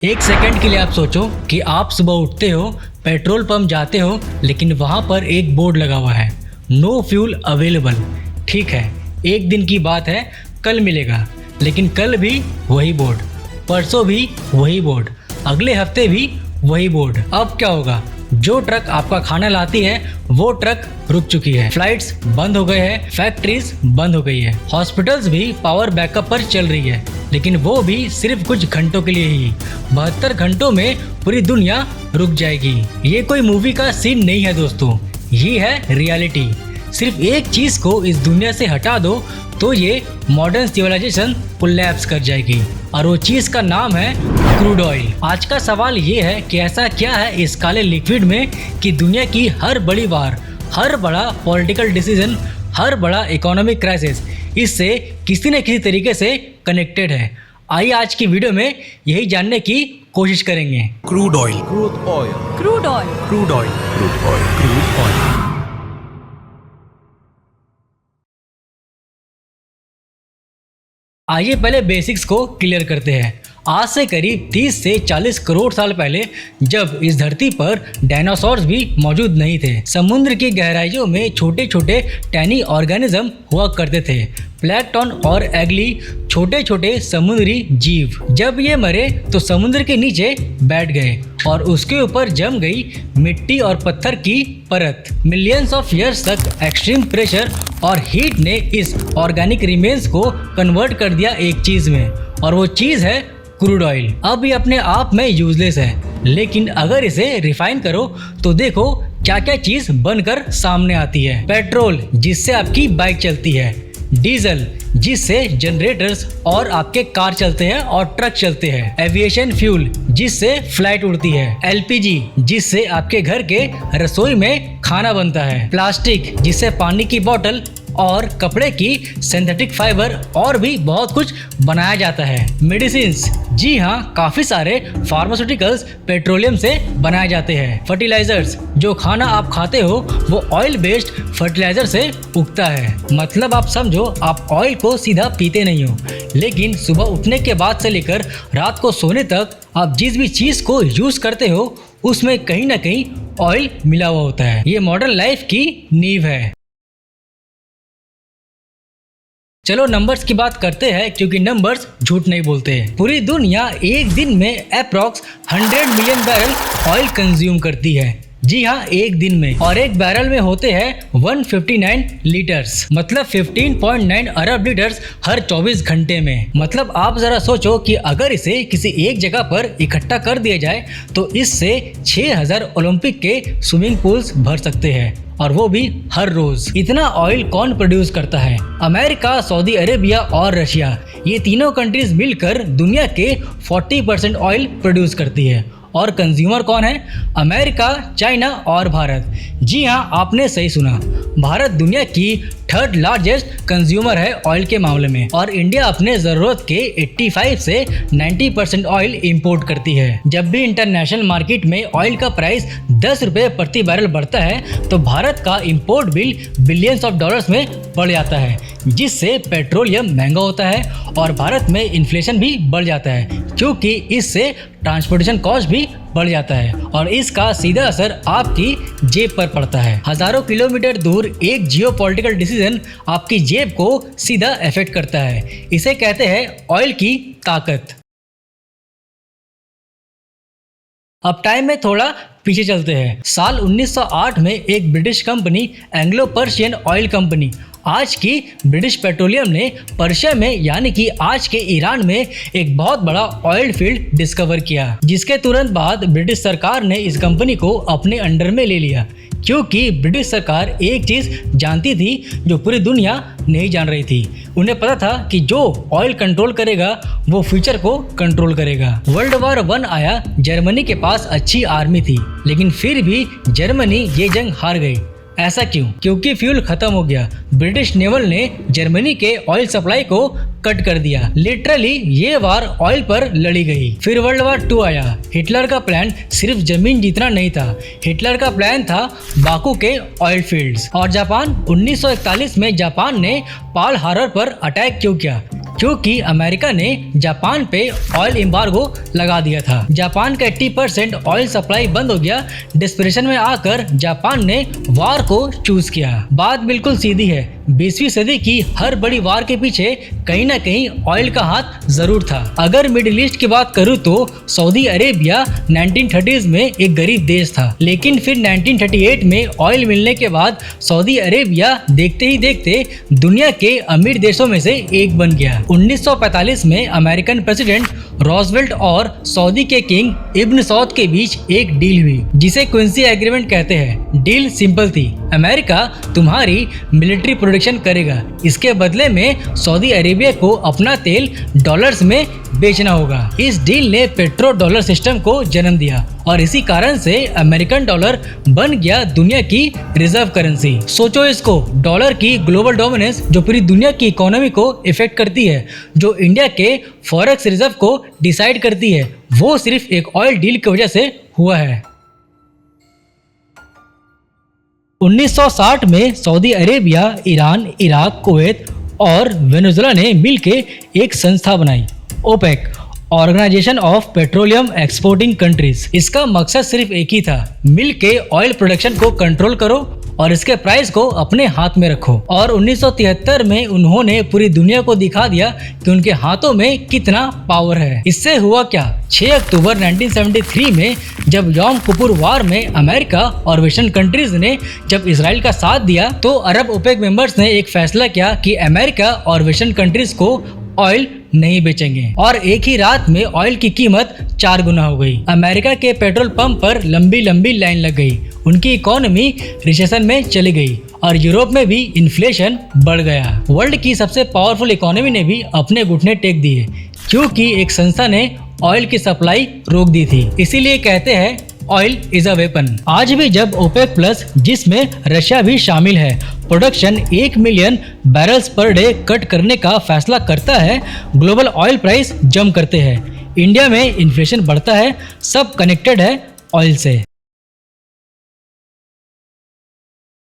एक सेकंड के लिए आप सोचो कि आप सुबह उठते हो, पेट्रोल पंप जाते हो, लेकिन वहाँ पर एक बोर्ड लगा हुआ है, नो फ्यूल अवेलेबल। ठीक है, एक दिन की बात है, कल मिलेगा, लेकिन कल भी वही बोर्ड, परसों भी वही बोर्ड, अगले हफ्ते भी वही बोर्ड। अब क्या होगा? जो ट्रक आपका खाना लाती है वो ट्रक रुक चुकी है, फ्लाइट्स बंद हो गए हैं, फैक्ट्रीज बंद हो गई है, हॉस्पिटल्स भी पावर बैकअप पर चल रही है, लेकिन वो भी सिर्फ कुछ घंटों के लिए ही। 72 घंटों में पूरी दुनिया रुक जाएगी। ये कोई मूवी का सीन नहीं है दोस्तों, ये है रियलिटी। सिर्फ एक चीज को इस दुनिया से हटा दो तो ये मॉडर्न सिविलाइजेशन कोलैप्स कर जाएगी, और वो चीज का नाम है क्रूड ऑयल। आज का सवाल ये है कि ऐसा क्या है इस काले लिक्विड में कि दुनिया की हर बड़ी वार, हर बड़ा पॉलिटिकल डिसीजन, हर बड़ा इकोनॉमिक क्राइसिस इससे किसी न किसी तरीके से कनेक्टेड है। आइए आज की वीडियो में यही जानने की कोशिश करेंगे। Crude oil, crude oil, crude oil, crude oil, crude oil, crude oil. आइए पहले बेसिक्स को क्लियर करते हैं। आज से करीब 30 से 40 करोड़ साल पहले, जब इस धरती पर डायनासोर्स भी मौजूद नहीं थे, समुद्र की गहराइयों में छोटे छोटे टैनी ऑर्गेनिज्म हुआ करते थे, प्लैंकटन और एगली, छोटे छोटे समुद्री जीव। जब ये मरे तो समुद्र के नीचे बैठ गए और उसके ऊपर जम गई मिट्टी और पत्थर की परत। मिलियंस ऑफ ईयर्स तक एक्सट्रीम प्रेशर और हीट ने इस ऑर्गेनिक रिमेन्स को कन्वर्ट कर दिया एक चीज में, और वो चीज है क्रूड ऑयल। अब ये अपने आप में यूजलेस है, लेकिन अगर इसे रिफाइन करो तो देखो क्या क्या चीज बनकर सामने आती है। पेट्रोल, जिससे आपकी बाइक चलती है, डीजल, जिससे जनरेटर्स और आपके कार चलते हैं और ट्रक चलते हैं, एविएशन फ्यूल, जिससे फ्लाइट उड़ती है, एलपीजी, जिससे आपके घर के रसोई में खाना बनता है, प्लास्टिक, जिससे पानी की बोतल और कपड़े की सिंथेटिक फाइबर और भी बहुत कुछ बनाया जाता है, मेडिसिन्स, जी हाँ, काफी सारे फार्मास्यूटिकल्स पेट्रोलियम से बनाए जाते हैं, फर्टिलाइजर्स, जो खाना आप खाते हो वो ऑयल बेस्ड फर्टिलाइजर से उगता है। मतलब आप समझो, आप ऑयल को सीधा पीते नहीं हो, लेकिन सुबह उठने के बाद से लेकर रात को सोने तक आप जिस भी चीज को यूज करते हो उसमें कहीं ना कहीं ऑयल मिला हुआ होता है। ये मॉडर्न लाइफ की नींव है। चलो नंबर्स की बात करते हैं, क्योंकि नंबर्स झूठ नहीं बोलते हैं। पूरी दुनिया एक दिन में approx 100 million barrel oil consume करती है। जी हाँ, एक दिन में, और एक बैरल में होते हैं 159 लीटर्स, मतलब 15.9 अरब लीटर्स हर 24 घंटे में। मतलब आप जरा सोचो कि अगर इसे किसी एक जगह पर इकट्ठा कर दिया जाए तो इससे 6000 ओलंपिक के स्विमिंग पूल्स भर सकते हैं, और वो भी हर रोज। इतना ऑयल कौन प्रोड्यूस करता है? अमेरिका, सऊदी अरेबिया और रशिया, ये तीनों कंट्रीज मिलकर दुनिया के 40% ऑयल प्रोड्यूस करती है। और कंज्यूमर कौन है? अमेरिका, चाइना और भारत। जी हाँ, आपने सही सुना, भारत दुनिया की 3rd लार्जेस्ट कंज्यूमर है ऑयल के मामले में, और इंडिया अपने ज़रूरत के 85 से 90% ऑयल इंपोर्ट करती है। जब भी इंटरनेशनल मार्केट में ऑयल का प्राइस 10 रुपये प्रति बैरल बढ़ता है तो भारत का import bill billions of dollars में बढ़ जाता है, जिससे पेट्रोलियम महंगा होता है और भारत में इन्फ्लेशन भी बढ़ जाता है, क्योंकि इससे ट्रांसपोर्टेशन कॉस्ट भी बढ़ जाता है, और इसका सीधा असर आपकी जेब पर पड़ता है। हजारों किलोमीटर दूर एक जियोपॉलिटिकल डिसीजन आपकी जेब को सीधा इफेक्ट करता है। इसे कहते हैं ऑयल की ताकत। अब टाइम में थोड़ा पीछे चलते हैं। साल 1908 में एक British company, Anglo Persian oil company, आज की ब्रिटिश पेट्रोलियम ने पर्शिया में, यानी कि आज के ईरान में एक बहुत बड़ा ऑयल फील्ड डिस्कवर किया, जिसके तुरंत बाद ब्रिटिश सरकार ने इस कंपनी को अपने अंडर में ले लिया, क्योंकि ब्रिटिश सरकार एक चीज जानती थी जो पूरी दुनिया नहीं जान रही थी। उन्हें पता था कि जो ऑयल कंट्रोल करेगा वो फ्यूचर को कंट्रोल करेगा। वर्ल्ड वॉर 1 आया, जर्मनी के पास अच्छी आर्मी थी, लेकिन फिर भी जर्मनी ये जंग हार गई। ऐसा क्यों? क्योंकि फ्यूल खत्म हो गया। ब्रिटिश नेवल ने जर्मनी के ऑयल सप्लाई को कट कर दिया। लिटरली ये वार ऑयल पर लड़ी गई। फिर वर्ल्ड वॉर 2 आया। हिटलर का प्लान सिर्फ जमीन जीतना नहीं था, हिटलर का प्लान था बाकू के ऑयल फील्ड्स। और जापान, 1941 में जापान ने पर्ल हार्बर पर अटैक क्यों किया? क्योंकि अमेरिका ने जापान पे ऑयल एम्बार्गो लगा दिया था। जापान का 80% ऑयल सप्लाई बंद हो गया। डिस्परेशन में आकर जापान ने वार को चूज किया। बात बिल्कुल सीधी है, 20वीं सदी की हर बड़ी वार के पीछे कहीं ना कहीं ऑयल का हाथ जरूर था। अगर मिडिल ईस्ट की बात करूँ तो सऊदी अरेबिया 1930s में एक गरीब देश था, लेकिन फिर 1938 में ऑयल मिलने के बाद सऊदी अरेबिया देखते ही देखते दुनिया के अमीर देशों में से एक बन गया। 1945 में अमेरिकन प्रेसिडेंट रॉजवेल्ट और सऊदी के किंग इब्न सौद के बीच एक डील हुई, जिसे क्विंसी एग्रीमेंट कहते हैं। डील सिंपल थी, अमेरिका तुम्हारी मिलिट्री प्रोडक्शन करेगा, इसके बदले में सऊदी अरेबिया को अपना तेल डॉलर्स में बेचना होगा। इस डील ने पेट्रो डॉलर सिस्टम को जन्म दिया और इसी कारण से अमेरिकन डॉलर बन गया दुनिया की रिजर्व करेंसी। सोचो इसको, डॉलर की ग्लोबल डोमिनेंस जो पूरी दुनिया की इकोनॉमी को इफेक्ट करती है, जो इंडिया के फॉरेक्स रिजर्व को डिसाइड करती है, वो सिर्फ एक ऑयल डील की वजह से हुआ है। 1960 में Saudi Arabia, Iran, Iraq, Kuwait और वेनेजुएला ने मिलकर एक संस्था बनाई, OPEC, Organization of Petroleum Exporting Countries. इसका मकसद सिर्फ एक ही था, मिल के ऑयल प्रोडक्शन को कंट्रोल करो और इसके प्राइस को अपने हाथ में रखो। और 1973 में उन्होंने पूरी दुनिया को दिखा दिया कि उनके हाथों में कितना पावर है। इससे हुआ क्या, 6 अक्टूबर 1973 में जब यौम किपुर वार में अमेरिका और वेस्टर्न कंट्रीज ने जब इसराइल का साथ दिया, तो अरब ओपेक मेंबर्स ने एक फैसला किया कि अमेरिका और वेस्टर्न कंट्रीज को ऑयल नहीं बेचेंगे और एक ही रात में ऑयल की कीमत 4 गुना हो गई। अमेरिका के पेट्रोल पंप पर लंबी लंबी लाइन लग गई, उनकी इकोनॉमी रिसेशन में चली गई और यूरोप में भी इन्फ्लेशन बढ़ गया। वर्ल्ड की सबसे पावरफुल इकोनॉमी ने भी अपने घुटने टेक दिए, क्योंकि एक संस्था ने ऑयल की सप्लाई रोक दी थी। इसीलिए कहते हैं ऑयल इज अ वेपन। आज भी जब ओपेक प्लस, जिसमें रशिया भी शामिल है, production 1 million barrels per day cut करने का फैसला करता है, ग्लोबल ऑयल प्राइस जंप करते हैं, इंडिया में इन्फ्लेशन बढ़ता है, सब कनेक्टेड है ऑयल से।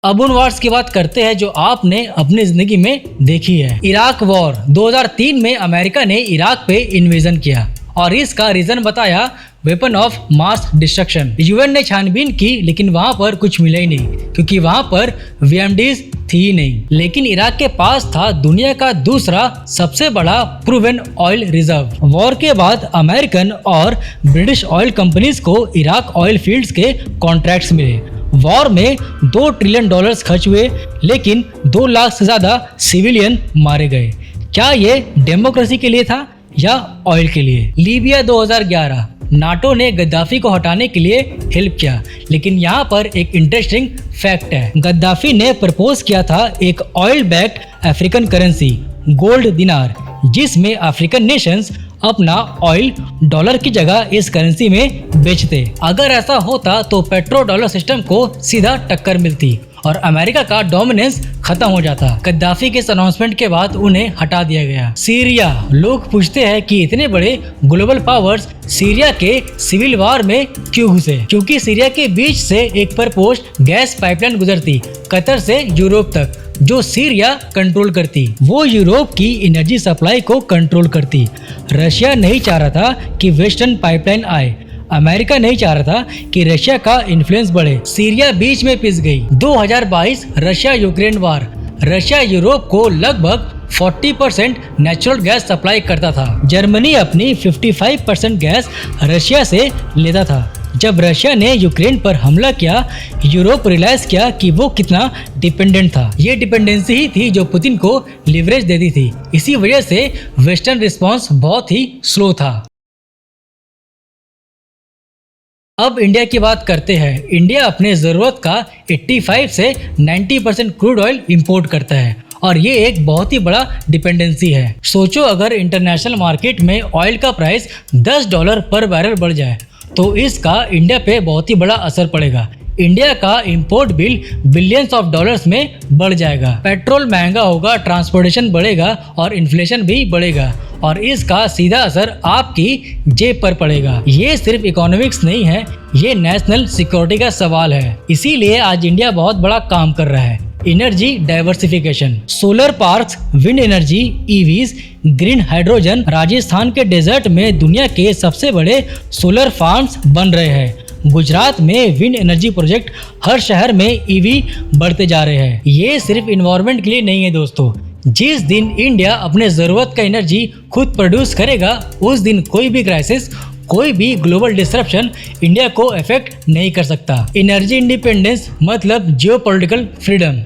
अब उन वार्स की बात करते हैं जो आपने अपनी जिंदगी में देखी है। इराक वॉर 2003 में अमेरिका ने इराक पे इन्वेजन किया और इसका रीजन बताया weapon of mass destruction. UN ने छानबीन की, लेकिन वहां पर कुछ मिला ही नहीं, क्योंकि वहां पर वीएमडीज थी ही नहीं। लेकिन इराक के पास था दुनिया का दूसरा सबसे बड़ा प्रूवन ऑयल रिजर्व। वॉर के बाद अमेरिकन और ब्रिटिश ऑयल कंपनीज को इराक ऑयल फील्ड्स के कॉन्ट्रैक्ट्स मिले। वॉर में $2 ट्रिलियन खर्च हुए, लेकिन 2 लाख से ज्यादा सिविलियन मारे गए। क्या ये डेमोक्रेसी के लिए था या ऑयल के लिए? लीबिया 2011, नाटो ने गद्दाफी को हटाने के लिए हेल्प किया, लेकिन यहाँ पर एक इंटरेस्टिंग फैक्ट है। गद्दाफी ने प्रपोज किया था एक oil backed African currency, gold दिनार, जिसमें अफ्रीकन नेशंस अपना ऑयल डॉलर की जगह इस करेंसी में बेचते। अगर ऐसा होता तो पेट्रो डॉलर सिस्टम को सीधा टक्कर मिलती और अमेरिका का डोमिनेंस खत्म हो जाता। गद्दाफी के अनाउंसमेंट के बाद उन्हें हटा दिया गया। सीरिया, लोग पूछते हैं कि इतने बड़े ग्लोबल पावर्स सीरिया के सिविल वार में क्यों घुसे? क्योंकि सीरिया के बीच से एक प्रपोज्ड गैस पाइपलाइन गुजरती कतर से यूरोप तक, जो सीरिया कंट्रोल करती। वो यूरोप की एनर्जी सप्लाई को कंट्रोल करती। रशिया नहीं चाह रहा था कि वेस्टर्न पाइपलाइन आए, अमेरिका नहीं चाह रहा था कि रशिया का इन्फ्लुएंस बढ़े। सीरिया बीच में पिस गई। 2022 रशिया यूक्रेन वार, रशिया यूरोप को लगभग 40% नेचुरल गैस सप्लाई करता था। जर्मनी अपनी 55% गैस रशिया से लेता था। जब रशिया ने यूक्रेन पर हमला किया, यूरोप रियलाइज किया कि वो कितना डिपेंडेंट था। ये डिपेंडेंसी ही थी जो पुतिन को लिवरेज देती थी। इसी वजह से वेस्टर्न रिस्पांस बहुत ही स्लो था। अब इंडिया की बात करते हैं। इंडिया अपने ज़रूरत का 85 से 90% क्रूड ऑयल इंपोर्ट करता है और ये एक बहुत ही बड़ा डिपेंडेंसी है। सोचो अगर इंटरनेशनल मार्केट में ऑयल का प्राइस $10 पर बैरल बढ़ जाए तो इसका इंडिया पे बहुत ही बड़ा असर पड़ेगा। इंडिया का import bill billions of dollars में बढ़ जाएगा। पेट्रोल महंगा होगा, ट्रांसपोर्टेशन बढ़ेगा और इन्फ्लेशन भी बढ़ेगा और इसका सीधा असर आपकी जेब पर पड़ेगा। ये सिर्फ इकोनॉमिक्स नहीं है, ये नेशनल सिक्योरिटी का सवाल है। इसीलिए आज इंडिया बहुत बड़ा काम कर रहा है। Energy diversification. Solar parks, wind energy, EVs, green hydrogen. Rajasthan के डेजर्ट में दुनिया के सबसे बड़े सोलर फार्म्स बन रहे हैं। गुजरात में विंड एनर्जी प्रोजेक्ट, हर शहर में ईवी बढ़ते जा रहे हैं। ये सिर्फ इन्वायरमेंट के लिए नहीं है दोस्तों। जिस दिन इंडिया अपने ज़रूरत का एनर्जी खुद प्रोड्यूस करेगा, उस दिन कोई भी क्राइसिस, कोई भी ग्लोबल डिस्ट्रप्शन इंडिया को अफेक्ट नहीं कर सकता। एनर्जी इंडिपेंडेंस मतलब जियोपॉलिटिकल फ्रीडम।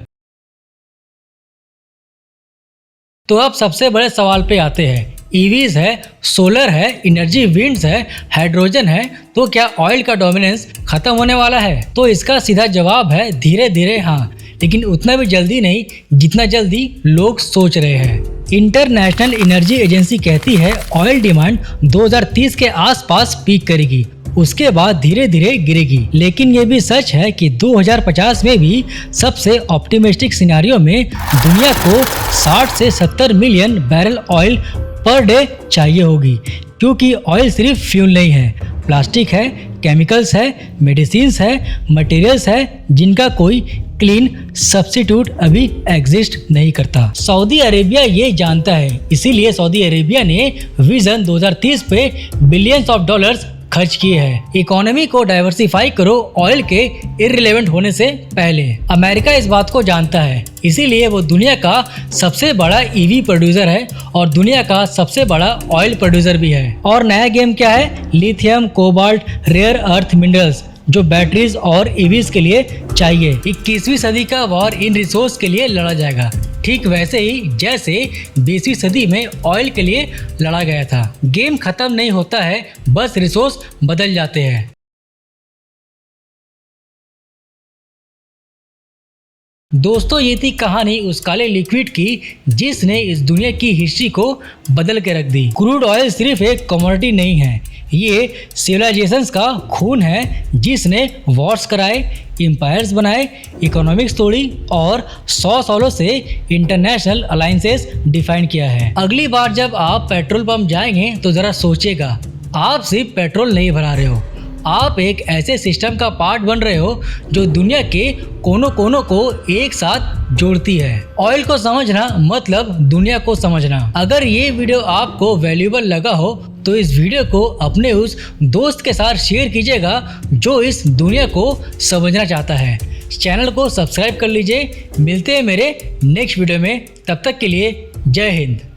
तो अब सबसे बड़े सवाल पे आते हैं। ईवीज है, सोलर है, एनर्जी विंड्स है, हाइड्रोजन है, तो क्या ऑयल का डोमिनेंस खत्म होने वाला है? तो इसका सीधा जवाब है धीरे धीरे हाँ, लेकिन उतना भी जल्दी नहीं जितना जल्दी लोग सोच रहे हैं। इंटरनेशनल एनर्जी एजेंसी कहती है ऑयल डिमांड 2030 के आसपास पीक करेगी, उसके बाद धीरे धीरे गिरेगी। लेकिन ये भी सच है कि 2050 में भी सबसे ऑप्टिमिस्टिक सिनेरियो में दुनिया को 60 से 70 million barrel oil per day चाहिए होगी, क्योंकि ऑयल सिर्फ फ्यूल नहीं है, प्लास्टिक है, केमिकल्स है, मेडिसिन्स है, मटेरियल्स है जिनका कोई क्लीन सब्स्टिट्यूट अभी एग्जिस्ट नहीं करता। सऊदी अरेबिया ये जानता है, इसीलिए सऊदी अरेबिया ने विजन 2030 पे बिलियंस ऑफ डॉलर्स खर्च किए हैं। इकोनॉमी को डाइवर्सिफाई करो ऑयल के इररिलेवेंट होने से पहले। अमेरिका इस बात को जानता है, इसीलिए वो दुनिया का सबसे बड़ा ईवी प्रोड्यूसर है और दुनिया का सबसे बड़ा ऑयल प्रोड्यूसर भी है। और नया गेम क्या है? Lithium, cobalt, rare earth minerals जो बैटरीज और ईवीज के लिए चाहिए। 21वीं सदी का वॉर इन रिसोर्स के लिए लड़ा जाएगा, ठीक वैसे ही जैसे 20वीं सदी में ऑयल के लिए लड़ा गया था। गेम खत्म नहीं होता है, बस रिसोर्स बदल जाते हैं। दोस्तों ये थी कहानी उस काले लिक्विड की जिसने इस दुनिया की हिस्ट्री को बदल के रख दी। क्रूड ऑयल सिर्फ एक कमोडिटी नहीं है, ये सिविलाइजेशंस का खून है जिसने वॉर्स कराए, एम्पायर्स बनाए, इकोनॉमिक्स तोड़ी और 100 सालों से इंटरनेशनल अलायंसेस डिफाइन किया है। अगली बार जब आप पेट्रोल पंप जाएंगे तो ज़रा सोचिएगा, आप सिर्फ पेट्रोल नहीं भरा रहे हो, आप एक ऐसे सिस्टम का पार्ट बन रहे हो जो दुनिया के कोनों कोनों को एक साथ जोड़ती है। ऑयल को समझना मतलब दुनिया को समझना। अगर ये वीडियो आपको वैल्यूएबल लगा हो तो इस वीडियो को अपने उस दोस्त के साथ शेयर कीजिएगा जो इस दुनिया को समझना चाहता है। चैनल को सब्सक्राइब कर लीजिए। मिलते हैं मेरे नेक्स्ट वीडियो में, तब तक के लिए जय हिंद।